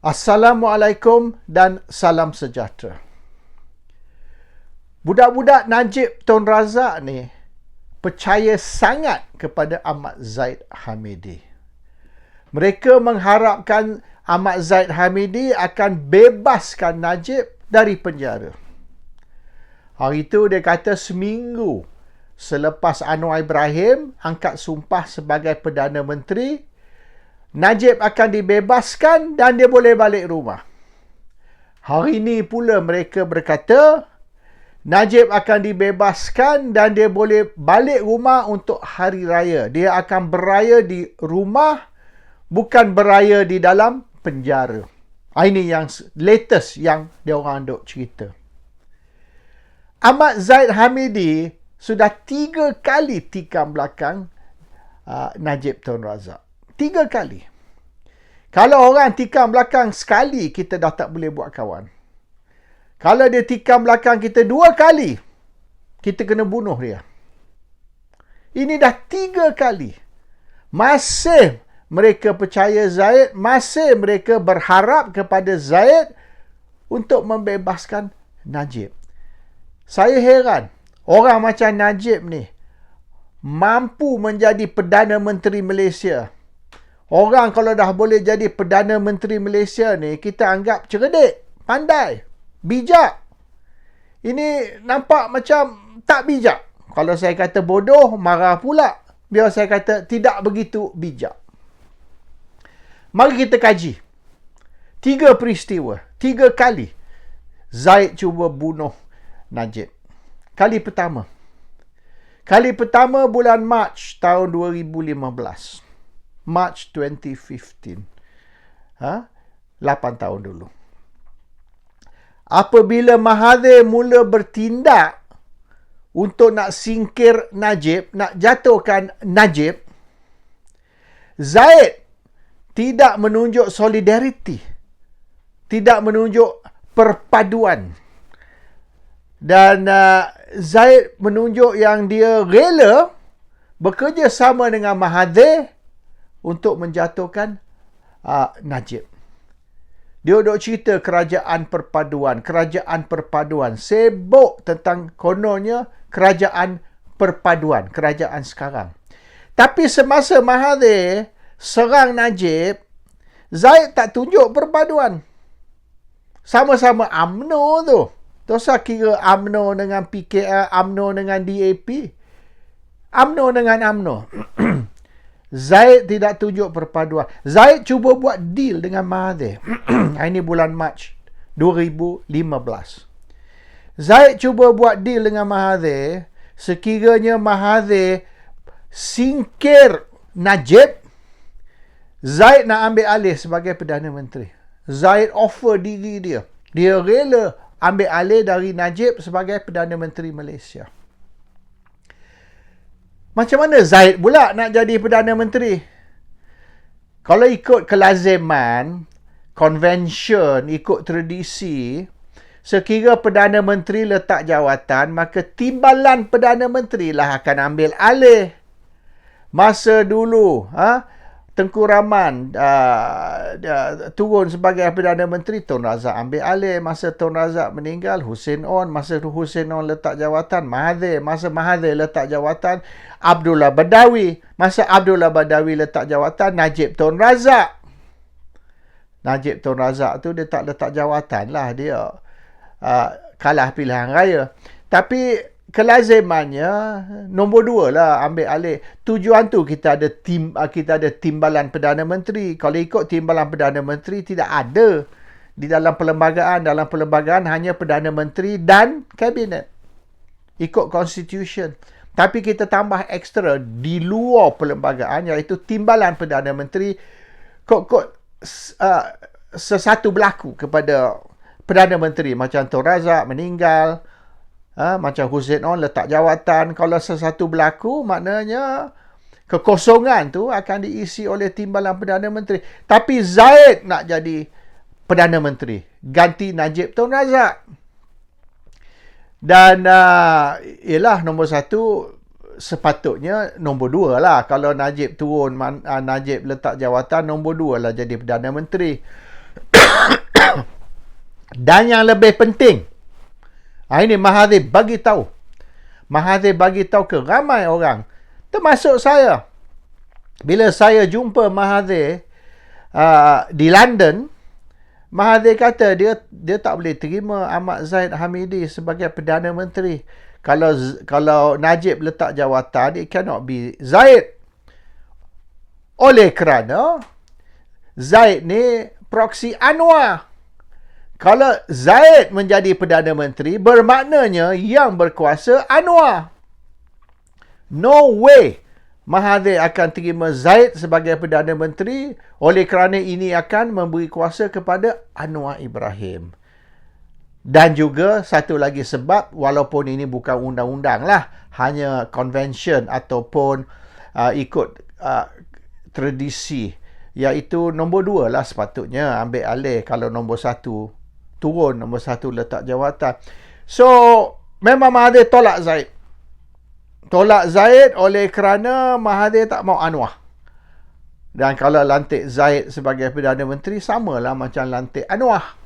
Assalamualaikum dan salam sejahtera. Budak-budak Najib Tun Razak ni percaya sangat kepada Ahmad Zaid Hamidi. Mereka mengharapkan Ahmad Zaid Hamidi akan bebaskan Najib dari penjara. Hari itu dia kata seminggu selepas Anwar Ibrahim angkat sumpah sebagai Perdana Menteri, Najib akan dibebaskan dan dia boleh balik rumah. Hari ini pula mereka berkata, Najib akan dibebaskan dan dia boleh balik rumah untuk hari raya. Dia akan beraya di rumah, bukan beraya di dalam penjara. Ini yang latest yang dia orang duk cerita. Ahmad Zaid Hamidi sudah 3 kali tikam belakang Najib Tun Razak. 3 kali. Kalau orang tikam belakang sekali, kita dah tak boleh buat kawan. Kalau dia tikam belakang kita 2 kali, kita kena bunuh dia. Ini dah 3 kali. Masih mereka percaya Zaid, masih mereka berharap kepada Zaid untuk membebaskan Najib. Saya heran, orang macam Najib ni mampu menjadi Perdana Menteri Malaysia. Orang kalau dah boleh jadi Perdana Menteri Malaysia ni, kita anggap cerdik, pandai, bijak. Ini nampak macam tak bijak. Kalau saya kata bodoh, marah pula. Biar saya kata tidak begitu bijak. Mari kita kaji. 3 peristiwa, 3 kali Zaid cuba bunuh Najib. Kali pertama bulan Mac tahun 2015. March 2015. 8 tahun dulu. Apabila Mahathir mula bertindak untuk nak singkir Najib, nak jatuhkan Najib, Zaid tidak menunjuk solidariti, tidak menunjuk perpaduan. Dan Zaid menunjuk yang dia rela bekerjasama dengan Mahathir untuk menjatuhkan Najib. Dia duk cerita kerajaan perpaduan. Sibuk tentang kononnya kerajaan perpaduan, kerajaan sekarang. Tapi semasa Mahathir serang Najib, Zaid tak tunjuk perpaduan. Sama-sama UMNO tu. Tak usah kira UMNO dengan PKR, UMNO dengan DAP. UMNO dengan UMNO. Zaid tidak tunjuk perpaduan. Zaid cuba buat deal dengan Mahathir. Ini bulan Mac 2015. Zaid cuba buat deal dengan Mahathir. Sekiranya Mahathir singkir Najib, Zaid nak ambil alih sebagai Perdana Menteri. Zaid offer diri dia. Dia rela ambil alih dari Najib sebagai Perdana Menteri Malaysia. Macam mana Zaid pula nak jadi Perdana Menteri? Kalau ikut kelaziman, convention, ikut tradisi, sekira Perdana Menteri letak jawatan, maka timbalan Perdana Menteri lah akan ambil alih. Masa dulu, Tengku Rahman turun sebagai Perdana Menteri, Tun Razak ambil alih. Masa Tun Razak meninggal, Hussein On. Masa Hussein On letak jawatan, Mahathir. Masa Mahathir letak jawatan, Abdullah Badawi. Masa Abdullah Badawi letak jawatan, Najib Tun Razak. Najib Tun Razak tu dia tak letak jawatan lah. Dia kalah pilihan raya. Tapi kelazimannya nombor 2 lah ambil alih. Tujuan tu kita ada timbalan Perdana Menteri. Kalau ikut timbalan Perdana Menteri tidak ada di dalam perlembagaan. Dalam perlembagaan hanya Perdana Menteri dan Kabinet. Ikut Constitution. Tapi kita tambah ekstra di luar perlembagaan, iaitu timbalan Perdana Menteri sesuatu berlaku kepada Perdana Menteri. Macam Tun Razak meninggal, macam Hussein On letak jawatan. Kalau sesuatu berlaku, maknanya kekosongan tu akan diisi oleh timbalan Perdana Menteri. Tapi Zaid nak jadi Perdana Menteri, ganti Najib Tun Razak. Dan ialah nombor 1, sepatutnya nombor 2 lah. Kalau Najib turun, Najib letak jawatan, nombor 2 lah jadi Perdana Menteri. Dan yang lebih penting, ini Mahathir bagi tahu. Mahathir bagi tahu ke ramai orang, termasuk saya. Bila saya jumpa Mahathir di London, Mahathir kata dia tak boleh terima Ahmad Zahid Hamidi sebagai Perdana Menteri. Kalau Najib letak jawatan, it cannot be Zahid. Oleh kerana Zahid ni proksi Anwar. Kalau Zahid menjadi Perdana Menteri, bermaknanya yang berkuasa Anwar. No way Mahathir akan terima Zahid sebagai Perdana Menteri, oleh kerana ini akan memberi kuasa kepada Anwar Ibrahim. Dan juga satu lagi sebab, walaupun ini bukan undang-undang lah, hanya convention ataupun ikut tradisi, iaitu nombor 2 lah sepatutnya ambil alih. Kalau nombor 1 turun, nombor 1 letak jawatan. So memang Mahathir tolak Zahid. Tolak Zahid oleh kerana Mahathir tak mau Anwar. Dan kalau lantik Zahid sebagai Perdana Menteri, samalah macam lantik Anwar.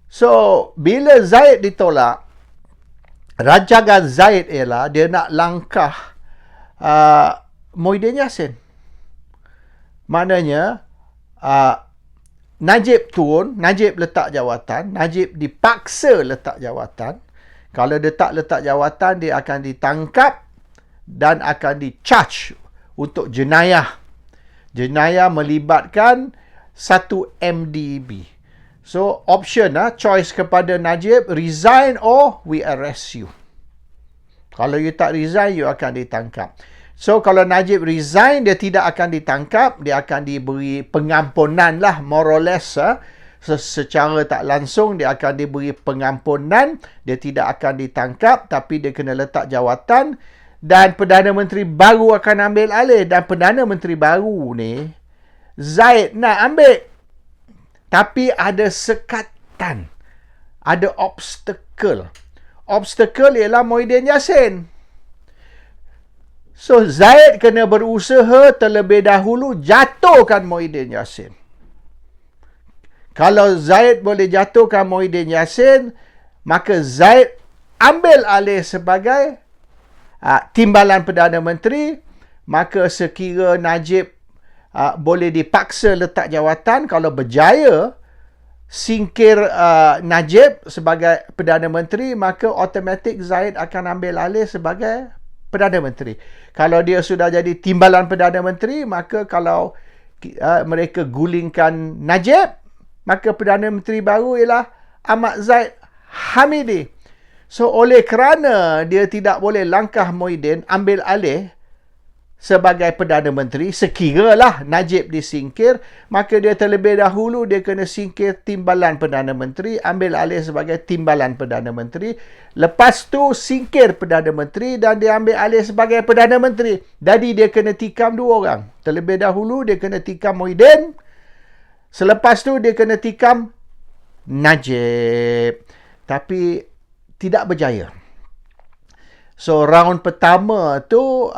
So bila Zahid ditolak, rancangan Zahid ialah dia nak langkah Muhyiddin Yassin. Maknanya Najib turun, Najib letak jawatan, Najib dipaksa letak jawatan. Kalau dia tak letak jawatan, dia akan ditangkap dan akan di-charge untuk jenayah. Jenayah melibatkan 1 MDB. So, option choice kepada Najib, resign or we arrest you. Kalau you tak resign, you akan ditangkap. So, kalau Najib resign, dia tidak akan ditangkap. Dia akan diberi pengampunan lah, more or less. Secara tak langsung, dia akan diberi pengampunan. Dia tidak akan ditangkap, tapi dia kena letak jawatan. Dan Perdana Menteri baru akan ambil alih. Dan Perdana Menteri baru ni, Zahid nak ambil. Tapi ada sekatan. Ada obstacle. Obstacle ialah Muhyiddin Yassin. So, Zahid kena berusaha terlebih dahulu jatuhkan Muhyiddin Yassin. Kalau Zahid boleh jatuhkan Muhyiddin Yassin, maka Zahid ambil alih sebagai timbalan Perdana Menteri. Maka sekira Najib boleh dipaksa letak jawatan, kalau berjaya singkir Najib sebagai Perdana Menteri, maka automatik Zahid akan ambil alih sebagai Perdana Menteri. Kalau dia sudah jadi timbalan Perdana Menteri, maka kalau mereka gulingkan Najib, maka Perdana Menteri baru ialah Ahmad Zahid Hamidi. So, oleh kerana dia tidak boleh langkah Muhyiddin ambil alih sebagai Perdana Menteri, sekiralah Najib disingkir, maka dia terlebih dahulu dia kena singkir timbalan Perdana Menteri, ambil alih sebagai timbalan Perdana Menteri. Lepas tu singkir Perdana Menteri dan dia ambil alih sebagai Perdana Menteri. Jadi dia kena tikam 2 orang. Terlebih dahulu dia kena tikam Muhyiddin. Selepas tu dia kena tikam Najib. Tapi tidak berjaya. So round pertama tu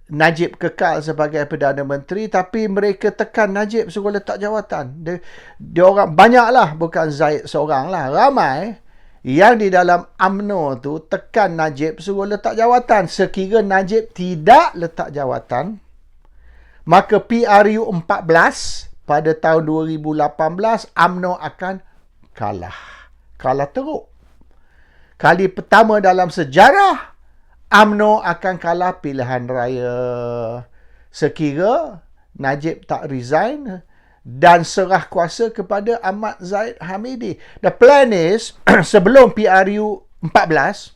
Najib kekal sebagai Perdana Menteri, tapi mereka tekan Najib suruh letak jawatan. Dia orang banyaklah, bukan Zahid seorang lah, ramai yang di dalam UMNO tu tekan Najib suruh letak jawatan. Sekira Najib tidak letak jawatan, maka PRU 14 pada tahun 2018 UMNO akan kalah. Kalah teruk. Kali pertama dalam sejarah UMNO akan kalah pilihan raya. Sekira Najib tak resign dan serah kuasa kepada Ahmad Zahid Hamidi. The plan is, sebelum PRU 14,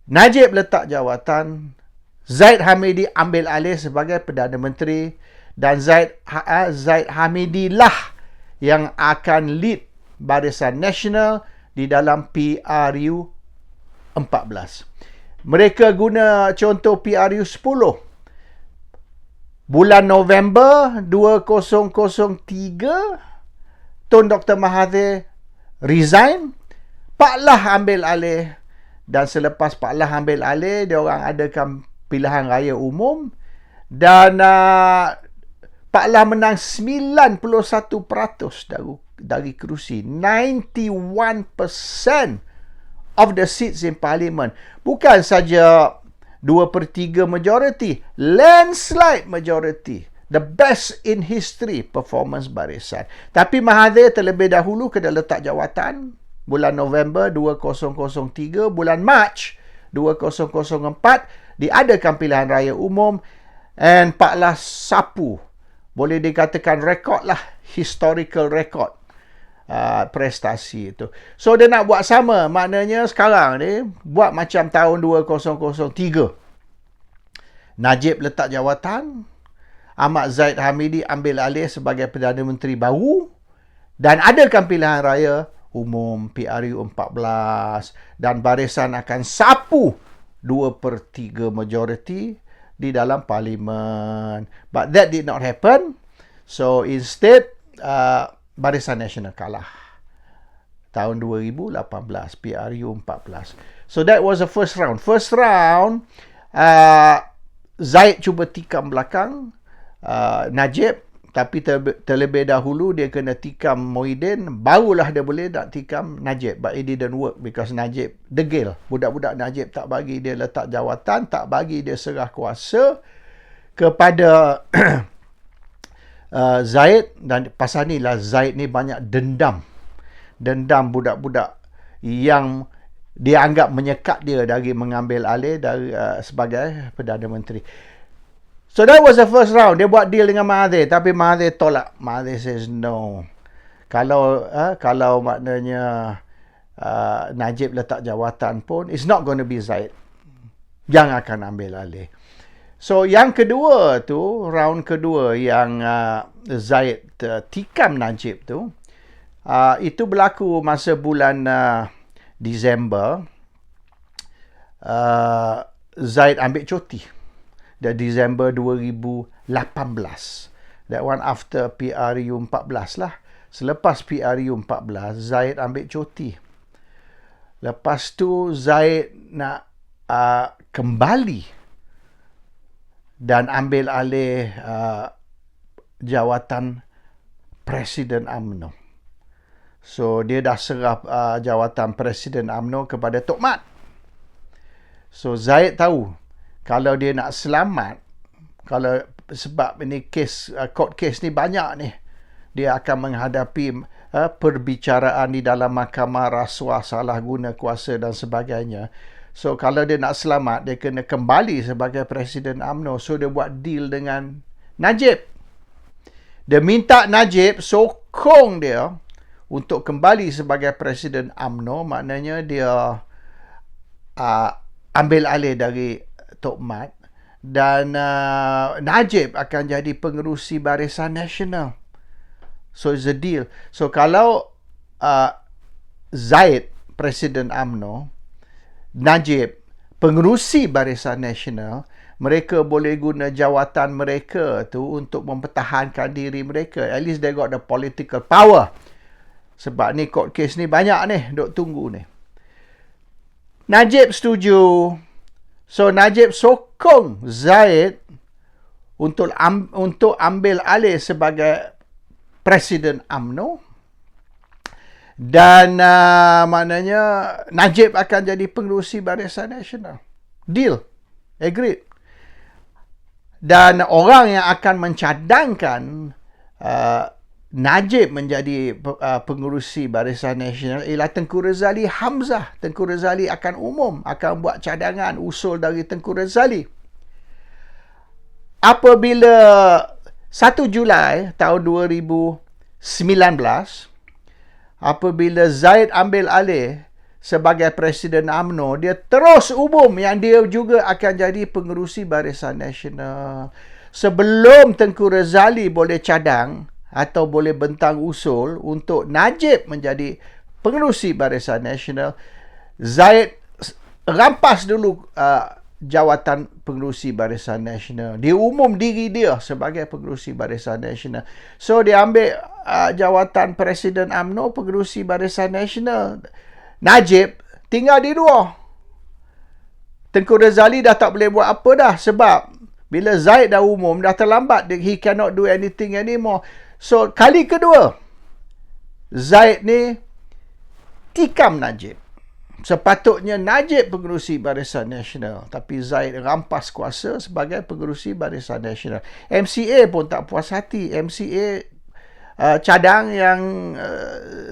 Najib letak jawatan, Zahid Hamidi ambil alih sebagai Perdana Menteri, dan Zahid Hamidi lah yang akan lead Barisan Nasional di dalam PRU 14. Mereka guna contoh PRU 10. Bulan November 2003, Tun Dr. Mahathir resign, Pak Lah ambil alih. Dan selepas Pak Lah ambil alih, dia orang adakan pilihan raya umum. Dan Pak Lah menang 91% dari kerusi. 91% of the seats in parliament. Bukan saja 2/3 majority, landslide majority. The best in history performance Barisan. Tapi Mahathir terlebih dahulu kena letak jawatan bulan November 2003, bulan Mac 2004 diadakan pilihan raya umum, and Pak Lah sapu, boleh dikatakan rekod lah, historical record prestasi itu. So dia nak buat sama, maknanya sekarang ni buat macam tahun 2003. Najib letak jawatan, Ahmad Zahid Hamidi ambil alih sebagai Perdana Menteri baru, dan adakan pilihan raya umum PRU 14, dan Barisan akan sapu 2/3 majority di dalam parlimen. But that did not happen. So instead, Barisan Nasional kalah tahun 2018, PRU 14. So that was the first round. First round, Zahid cuba tikam belakang Najib, tapi terlebih dahulu dia kena tikam Muhyiddin, barulah dia boleh nak tikam Najib. But it didn't work because Najib degil. Budak-budak Najib tak bagi dia letak jawatan, tak bagi dia serah kuasa kepada Zahid, dan pasal ni lah Zahid ni banyak dendam budak-budak yang dia anggap menyekat dia dari mengambil alih dari sebagai Perdana Menteri. So that was the first round. Dia buat deal dengan Mahathir, tapi Mahathir tolak. Mahathir says no. Kalau maknanya Najib letak jawatan pun, it's not going to be Zahid yang akan ambil alih. So yang kedua tu, round kedua yang Zahid tikam Najib tu, itu berlaku masa bulan Disember. Zahid ambil cuti di Disember 2018. That one after PRU 14 lah. Selepas PRU 14, Zahid ambil cuti. Lepas tu Zahid nak kembali dan ambil alih jawatan Presiden UMNO. So dia dah serah jawatan Presiden UMNO kepada Tok Mat. So Zahid tahu kalau dia nak selamat, kalau sebab ini kes court case ni banyak ni, dia akan menghadapi perbicaraan di dalam mahkamah, rasuah, salah guna kuasa dan sebagainya. So kalau dia nak selamat, dia kena kembali sebagai Presiden UMNO. So dia buat deal dengan Najib. Dia minta Najib sokong dia untuk kembali sebagai Presiden UMNO, maknanya dia ambil alih dari Tok Mat, dan Najib akan jadi pengerusi Barisan Nasional. So it's a deal. So kalau Zahid Presiden UMNO, Najib pengerusi Barisan Nasional, mereka boleh guna jawatan mereka tu untuk mempertahankan diri mereka. At least they got the political power. Sebab ni court case ni banyak ni, duk tunggu ni. Najib setuju. So Najib sokong Zahid untuk ambil alih sebagai Presiden UMNO, dan maknanya Najib akan jadi pengerusi Barisan Nasional. Deal. Agreed. Dan orang yang akan mencadangkan Najib menjadi pengerusi Barisan Nasional ialah Tengku Razali Hamzah. Tengku Razali akan buat cadangan usul dari Tengku Razali. Apabila 1 Julai tahun 2019, apabila Zahid ambil alih sebagai Presiden UMNO, dia terus umum yang dia juga akan jadi pengerusi Barisan Nasional. Sebelum Tengku Razali boleh cadang atau boleh bentang usul untuk Najib menjadi pengerusi Barisan Nasional, Zahid rampas dulu jawatan pengerusi Barisan Nasional. Dia umum diri dia sebagai pengerusi Barisan Nasional. So dia ambil jawatan Presiden UMNO, pengerusi Barisan Nasional. Najib tinggal di luar. Tengku Razali dah tak boleh buat apa dah, sebab Bila Zaid dah umum, dah terlambat. He cannot do anything anymore. So, kali kedua, Zaid ni tikam Najib. Sepatutnya Najib pengerusi Barisan Nasional. Tapi Zaid rampas kuasa sebagai pengerusi Barisan Nasional. MCA pun tak puas hati. MCA cadang yang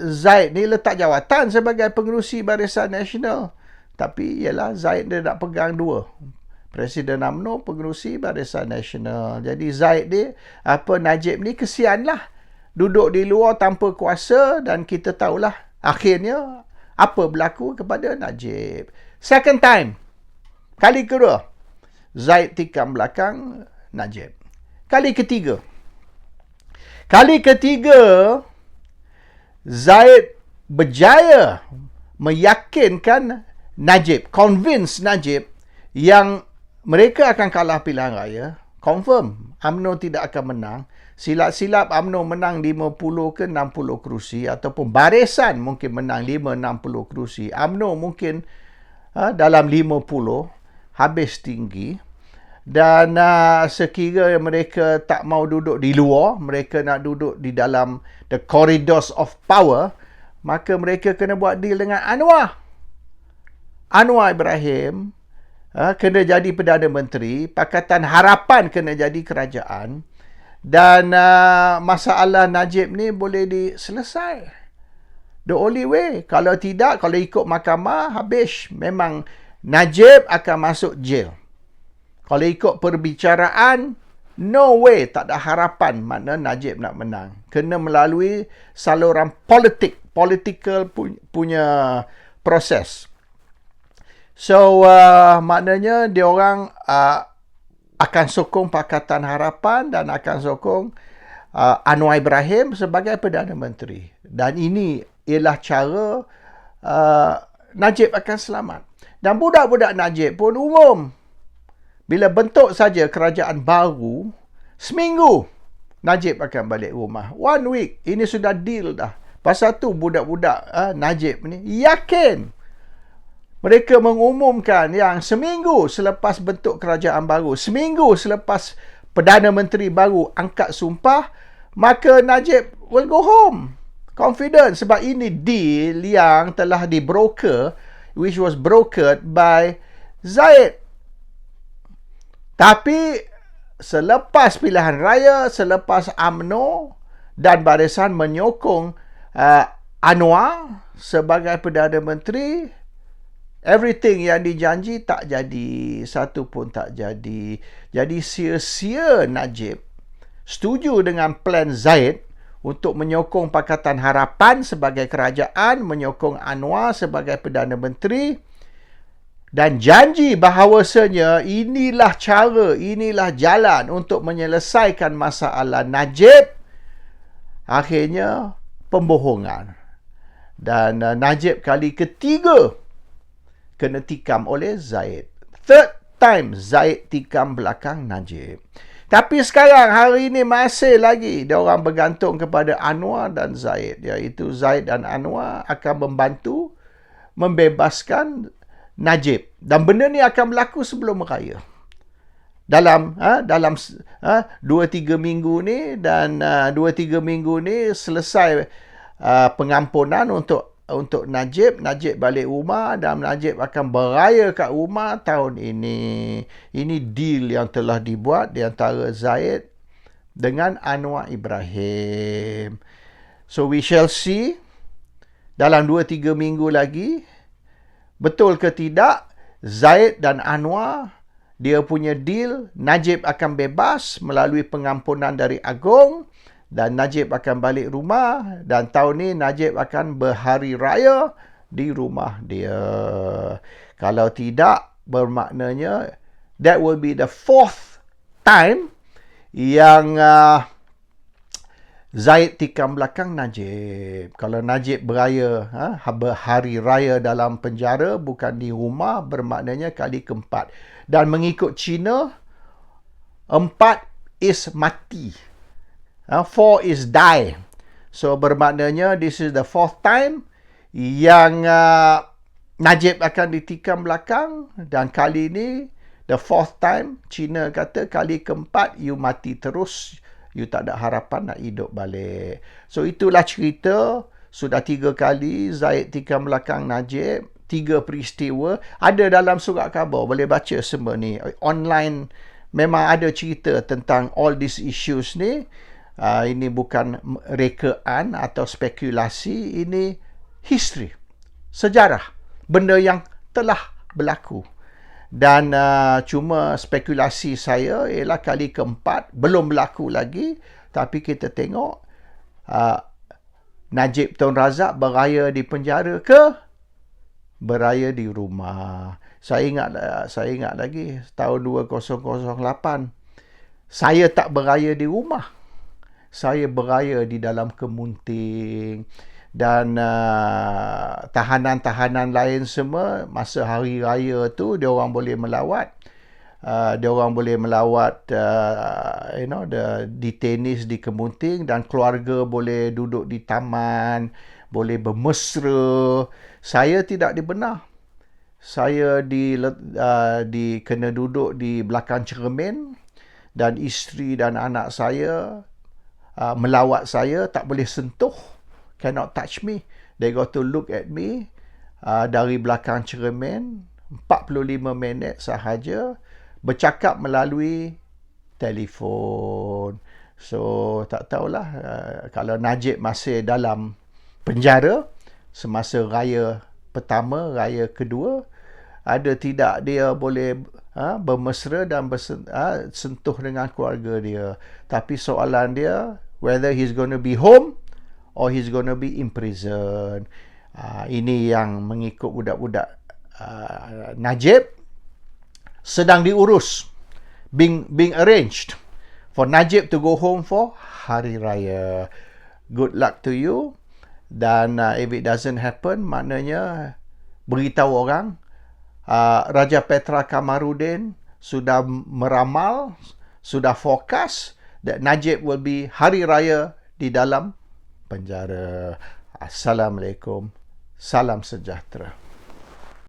Zaid ni letak jawatan sebagai pengerusi Barisan Nasional. Tapi ialah Zaid dia nak pegang dua. Presiden UMNO pengerusi Barisan Nasional. Jadi Zaid ni, Najib ni kesian lah. Duduk di luar tanpa kuasa dan kita tahulah akhirnya apa berlaku kepada Najib. Second time. Kali kedua. Zaid tikam belakang Najib. Kali ketiga. Zaid berjaya meyakinkan Najib, convince Najib yang mereka akan kalah pilihan raya. Confirm, UMNO tidak akan menang. Silap-silap UMNO menang 50 ke 60 kerusi ataupun barisan mungkin menang 5-60 kerusi. UMNO mungkin dalam 50 habis tinggi. Dan sekira mereka tak mau duduk di luar, mereka nak duduk di dalam the corridors of power, maka mereka kena buat deal dengan Anwar Ibrahim kena jadi Perdana Menteri, Pakatan Harapan kena jadi kerajaan, dan masalah Najib ni boleh diselesai. The only way. Kalau tidak, kalau ikut mahkamah, habis. Memang Najib akan masuk jail. Kalau ikut perbicaraan, no way, tak ada harapan mana Najib nak menang. Kena melalui saluran political punya proses. So, maknanya diorang akan sokong Pakatan Harapan dan akan sokong Anwar Ibrahim sebagai Perdana Menteri. Dan ini ialah cara Najib akan selamat. Dan budak-budak Najib pun umum. Bila bentuk saja kerajaan baru, seminggu Najib akan balik rumah. 1 week. Ini sudah deal dah. Pasal tu budak-budak Najib ni yakin. Mereka mengumumkan yang seminggu selepas bentuk kerajaan baru, seminggu selepas Perdana Menteri baru angkat sumpah, maka Najib will go home. Confident, sebab ini deal yang telah dibroker, which was brokered by Zaid. Tapi selepas pilihan raya, selepas UMNO dan Barisan menyokong Anwar sebagai Perdana Menteri, everything yang dijanji tak jadi. Satu pun tak jadi. Jadi sia-sia Najib setuju dengan plan Zaid untuk menyokong Pakatan Harapan sebagai kerajaan, menyokong Anwar sebagai Perdana Menteri, dan janji bahawasanya inilah cara, inilah jalan untuk menyelesaikan masalah Najib. Akhirnya pembohongan. Dan Najib kali ketiga kena tikam oleh Zaid. Third time Zaid tikam belakang Najib. Tapi sekarang, hari ini masih lagi diorang bergantung kepada Anwar dan Zaid. Iaitu Zaid dan Anwar akan membantu membebaskan Najib. Dan benda ni akan berlaku sebelum raya. Dalam 2-3 minggu ni, dan 2-3 minggu ni selesai pengampunan untuk Najib. Najib balik rumah dan Najib akan beraya kat rumah tahun ini. Ini deal yang telah dibuat di antara Zaid dengan Anwar Ibrahim. So we shall see dalam 2-3 minggu lagi, betul ke tidak Zaid dan Anwar dia punya deal, Najib akan bebas melalui pengampunan dari Agong dan Najib akan balik rumah, dan tahun ni Najib akan berhari raya di rumah dia. Kalau tidak, bermaknanya that will be the 4th time yang Zaid tikam belakang Najib. Kalau Najib beraya, berhari raya dalam penjara, bukan di rumah, bermaknanya kali keempat. Dan mengikut Cina, 4 is mati. 4 is die. So bermaknanya this is the 4th time yang Najib akan ditikam belakang, dan kali ini The fourth time, China kata kali keempat, you mati terus. You tak ada harapan nak hidup balik. So, itulah cerita. Sudah 3 kali Zahid tikam belakang Najib. 3 peristiwa. Ada dalam surat khabar. Boleh baca semua ni. Online memang ada cerita tentang all these issues ni. Ini bukan rekaan atau spekulasi. Ini history. Sejarah. Benda yang telah berlaku. Dan cuma spekulasi saya ialah kali keempat, belum berlaku lagi, tapi kita tengok Najib Tun Razak beraya di penjara ke beraya di rumah. Saya ingat lagi tahun 2008 saya tak beraya di rumah. Saya beraya di dalam kemunting. Dan tahanan-tahanan lain semua masa hari raya tu dia orang boleh melawat di tenis di kemunting, dan keluarga boleh duduk di taman, boleh bermesra. Saya tidak dibenar. Saya kena duduk di belakang cermin, dan isteri dan anak saya melawat saya, tak boleh sentuh. Cannot touch me. They got to look at me dari belakang cermin 45 minit sahaja, bercakap melalui telefon. So, tak tahulah kalau Najib masih dalam penjara semasa raya pertama, raya kedua, ada tidak dia boleh bermesra dan sentuh dengan keluarga dia. Tapi soalan dia, whether he's going to be home or he's going to be in prison. Ini yang mengikut budak-budak Najib sedang diurus, being arranged for Najib to go home for Hari Raya. Good luck to you. Dan if it doesn't happen, maknanya beritahu orang Raja Petra Kamarudin sudah meramal, sudah forecast that Najib will be Hari Raya di dalam penjara. Assalamualaikum. Salam sejahtera.